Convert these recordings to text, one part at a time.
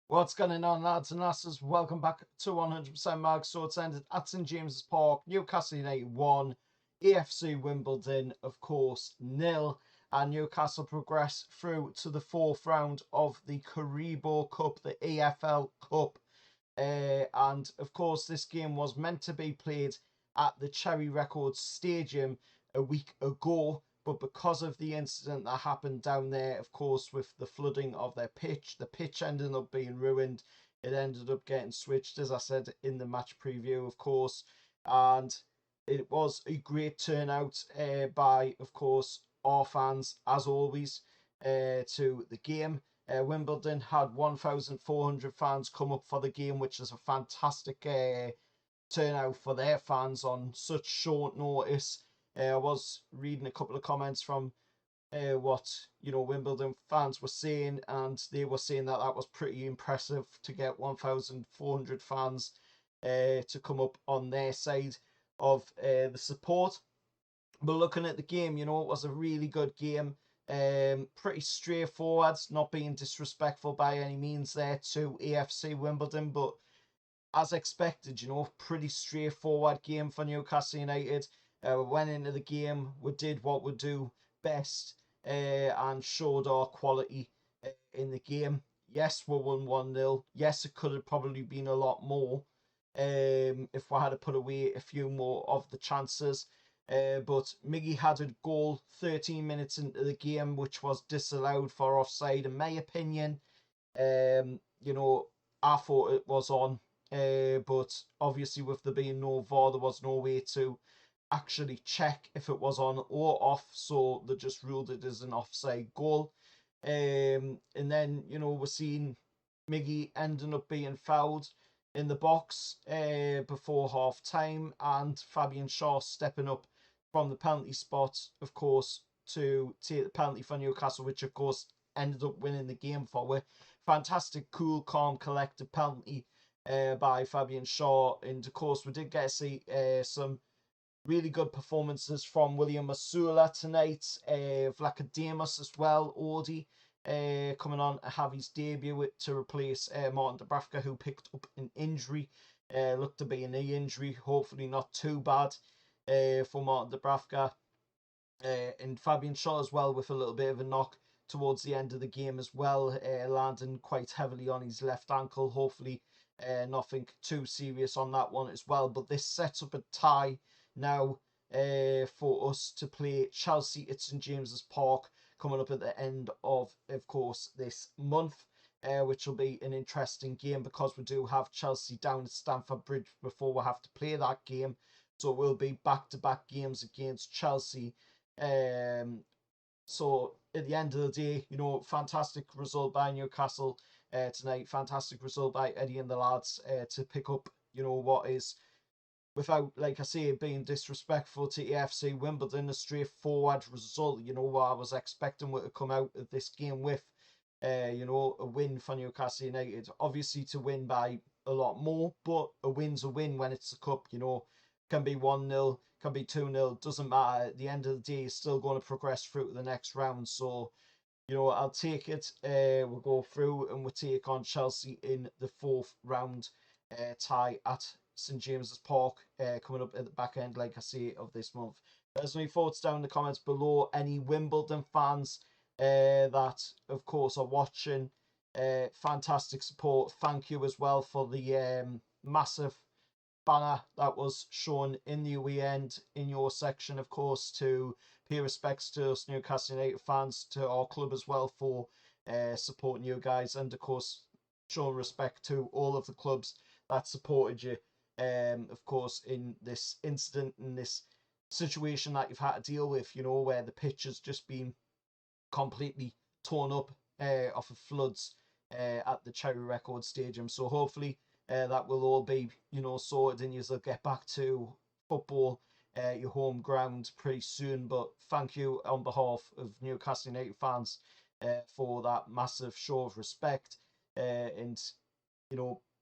What's going on, lads and lasses? Welcome back to 100% Mag. So it's ended at St James's Park. Newcastle United 1, AFC Wimbledon, of course, 0. And Newcastle progress through to the fourth round of the Carabao Cup, the EFL Cup. And of course, this game was meant to be played at the Cherry Records Stadium a week ago. But because of the incident that happened down there, of course, with the flooding of their pitch, the pitch ended up being ruined. It ended up getting switched, as I said in the match preview, of course. And it was a great turnout by, of course, our fans, as always, to the game. Wimbledon had 1,400 fans come up for the game, which is a fantastic turnout for their fans on such short notice. I was reading a couple of comments from what Wimbledon fans were saying, and they were saying that that was pretty impressive to get 1,400 fans to come up on their side of the support. But looking at the game, it was a really good game. Pretty straightforward, not being disrespectful by any means there to AFC Wimbledon, but as expected, pretty straightforward game for Newcastle United. We went into the game, we did what we do best, and showed our quality in the game. Yes, we won 1-0. Yes, it could have probably been a lot more if we had to put away a few more of the chances. But Miggy had a goal 13 minutes into the game, which was disallowed for offside, in my opinion. I thought it was on, but obviously with there being no VAR, there was no way to actually check if it was on or off, so they just ruled it as an offside goal. And then, we're seeing Miggy ending up being fouled in the box before half time, and Fabian Shaw stepping up from the penalty spot, of course, to take the penalty for Newcastle, which of course ended up winning the game for us. Fantastic, cool, calm, collected penalty by Fabian Shaw. And of course, we did get to see some really good performances from William Masula tonight. Vlachodimos as well, Audi. Coming on to have his debut to replace Martin Dubravka, who picked up an injury. Looked to be a knee injury, hopefully not too bad for Martin Dubravka. And Fabian Shaw as well, with a little bit of a knock towards the end of the game as well, landing quite heavily on his left ankle. Hopefully nothing too serious on that one as well. But this sets up a tie now for us to play Chelsea at St James's Park coming up at the end of course, this month. Which will be an interesting game because we do have Chelsea down at Stamford Bridge before we have to play that game. So it will be back-to-back games against Chelsea. So at the end of the day, fantastic result by Newcastle tonight. Fantastic result by Eddie and the lads to pick up, what is, without, like I say, being disrespectful to AFC Wimbledon, a straightforward result. What I was expecting to come out of this game with. A win for Newcastle United. Obviously to win by a lot more, but a win's a win when it's a cup. Can be 1-0, can be 2-0, doesn't matter. At the end of the day, it's still going to progress through to the next round. So, I'll take it. We'll go through and we'll take on Chelsea in the fourth round tie at St James's Park coming up at the back end, like I say, of this month. There's any thoughts down in the comments below. Any Wimbledon fans that, of course, are watching. Fantastic support. Thank you as well for the massive banner that was shown in the away end in your section, of course, to pay respects to us Newcastle United fans, to our club as well for supporting you guys, and of course showing respect to all of the clubs that supported you, of course, in this incident, in this situation that you've had to deal with, where the pitch has just been completely torn up off of floods at the Cherry Records Stadium. So hopefully that will all be, sorted and you'll get back to football, your home ground pretty soon. But thank you on behalf of Newcastle United fans for that massive show of respect. And,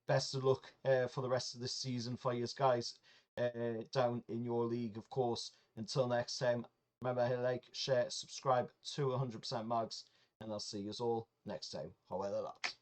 best of luck for the rest of this season for you guys down in your league, of course. Until next time, remember to like, share, subscribe to 100% Mags, and I'll see you all next time. However that.